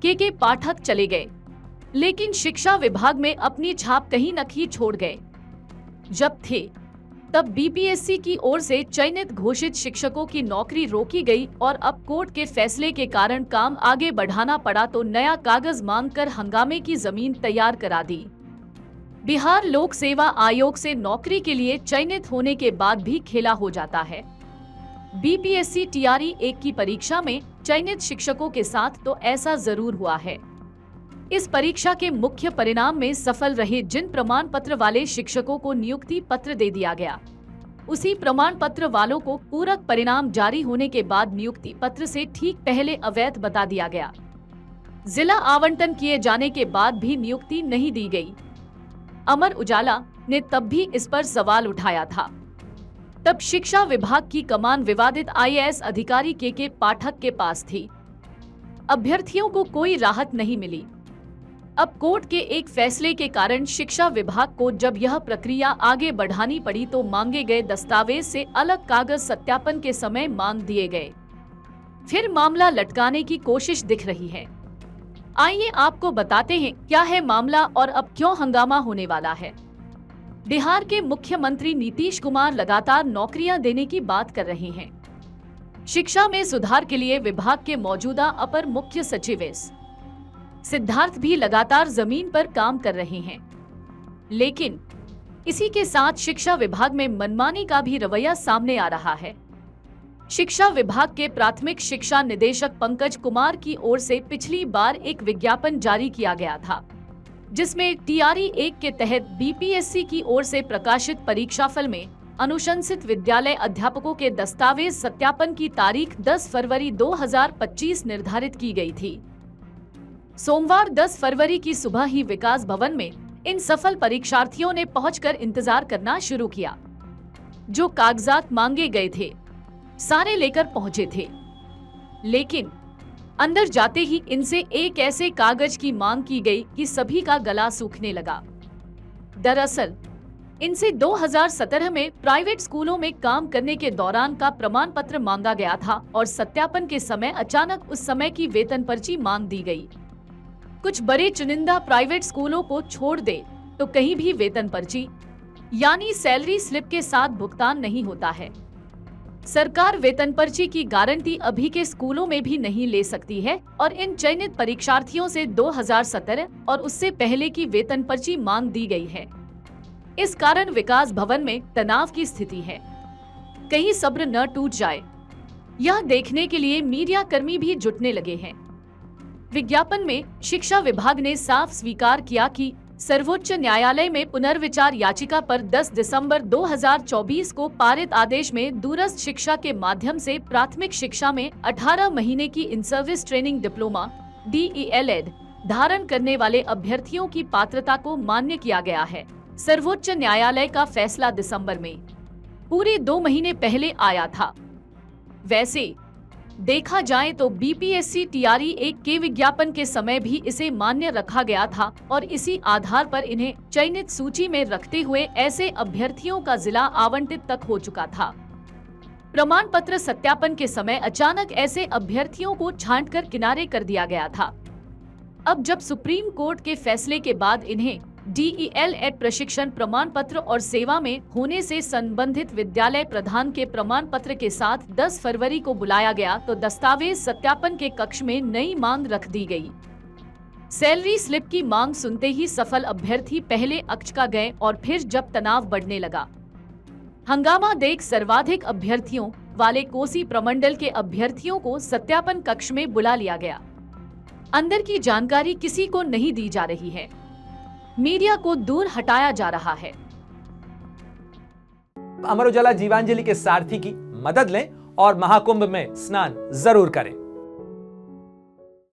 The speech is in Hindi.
के पाठक चले गए, लेकिन शिक्षा विभाग में अपनी छाप कहीं न कहीं छोड़ गए। जब थे तब बीपीएससी की ओर से चयनित घोषित शिक्षकों की नौकरी रोकी गई और अब कोर्ट के फैसले के कारण काम आगे बढ़ाना पड़ा तो नया कागज मांगकर हंगामे की जमीन तैयार करा दी। बिहार लोक सेवा आयोग से नौकरी के लिए चयनित होने के बाद भी खेला हो जाता है। बीपीएससी टीआरई 1 की परीक्षा में चयनित शिक्षकों के साथ तो ऐसा जरूर हुआ है। इस परीक्षा के मुख्य परिणाम में सफल रहे जिन प्रमाण पत्र वाले शिक्षकों को नियुक्ति पत्र दे दिया गया, उसी प्रमाण पत्र वालों को पूरक परिणाम जारी होने के बाद नियुक्ति पत्र से ठीक पहले अवैध बता दिया गया। जिला आवंटन किए जाने के बाद भी नियुक्ति नहीं दी गई। अमर उजाला ने तब भी इस पर सवाल उठाया था। तब शिक्षा विभाग की कमान विवादित आईएएस अधिकारी के पाठक के पास थी। अभ्यर्थियों को कोई राहत नहीं मिली। अब कोर्ट के एक फैसले के कारण शिक्षा विभाग को जब यह प्रक्रिया आगे बढ़ानी पड़ी तो मांगे गए दस्तावेज से अलग कागज सत्यापन के समय मांग दिए गए। फिर मामला लटकाने की कोशिश दिख रही है। आइए आपको बताते हैं क्या है मामला और अब क्यों हंगामा होने वाला है। बिहार के मुख्यमंत्री नीतीश कुमार लगातार नौकरियां देने की बात कर रहे हैं। शिक्षा में सुधार के लिए विभाग के मौजूदा अपर मुख्य सचिव एस सिद्धार्थ भी लगातार जमीन पर काम कर रहे हैं, लेकिन इसी के साथ शिक्षा विभाग में मनमानी का भी रवैया सामने आ रहा है। शिक्षा विभाग के प्राथमिक शिक्षा निदेशक पंकज कुमार की ओर से पिछली बार एक विज्ञापन जारी किया गया था, जिसमें टीआरई 1 के तहत बीपीएससी की ओर से प्रकाशित परीक्षाफल में अनुशंसित विद्यालय अध्यापकों के दस्तावेज सत्यापन की तारीख 10 फरवरी 2025 निर्धारित की गई थी। सोमवार 10 फरवरी की सुबह ही विकास भवन में इन सफल परीक्षार्थियों ने पहुंचकर इंतजार करना शुरू किया। जो कागजात मांगे गए थे सारे लेकर पहुंचे थे, लेकिन अंदर जाते ही इनसे एक ऐसे कागज की मांग की गई कि सभी का गला सूखने लगा। दरअसल इनसे 2017 में प्राइवेट स्कूलों में काम करने के दौरान का प्रमाण पत्र मांगा गया था और सत्यापन के समय अचानक उस समय की वेतन पर्ची मांग दी गई। कुछ बड़े चुनिंदा प्राइवेट स्कूलों को छोड़ दे तो कहीं भी वेतन पर्ची यानी सैलरी स्लिप के साथ भुगतान नहीं होता है। सरकार वेतन पर्ची की गारंटी अभी के स्कूलों में भी नहीं ले सकती है और इन चयनित परीक्षार्थियों से 2017 और उससे पहले की वेतन पर्ची मांग दी गई है। इस कारण विकास भवन में तनाव की स्थिति है। कहीं सब्र न टूट जाए, यह देखने के लिए मीडिया कर्मी भी जुटने लगे हैं। विज्ञापन में शिक्षा विभाग ने साफ स्वीकार किया कि सर्वोच्च न्यायालय में पुनर्विचार याचिका पर 10 दिसंबर 2024 को पारित आदेश में दूरस्थ शिक्षा के माध्यम से प्राथमिक शिक्षा में 18 महीने की in service training diploma DELED धारण करने वाले अभ्यर्थियों की पात्रता को मान्य किया गया है। सर्वोच्च न्यायालय का फैसला दिसंबर में पूरे 2 महीने पहले आया था। वैसे देखा जाए तो बीपीएससी टीआरई 1 के विज्ञापन के समय भी इसे मान्य रखा गया था और इसी आधार पर इन्हें चयनित सूची में रखते हुए ऐसे अभ्यर्थियों का जिला आवंटित तक हो चुका था। प्रमाण पत्र सत्यापन के समय अचानक ऐसे अभ्यर्थियों को छांटकर किनारे कर दिया गया था। अब जब सुप्रीम कोर्ट के फैसले के बाद इन्हें DELED प्रशिक्षण प्रमाण पत्र और सेवा में होने से संबंधित विद्यालय प्रधान के प्रमाण पत्र के साथ 10 फरवरी को बुलाया गया तो दस्तावेज सत्यापन के कक्ष में नई मांग रख दी गई। सैलरी स्लिप की मांग सुनते ही सफल अभ्यर्थी पहले अचका गए और फिर जब तनाव बढ़ने लगा, हंगामा देख सर्वाधिक अभ्यर्थियों वाले कोसी प्रमंडल के अभ्यर्थियों को सत्यापन कक्ष में बुला लिया गया। अंदर की जानकारी किसी को नहीं दी जा रही है, मीडिया को दूर हटाया जा रहा है। अमर उजाला जीवांजलि के सारथी की मदद लें और महाकुंभ में स्नान जरूर करें।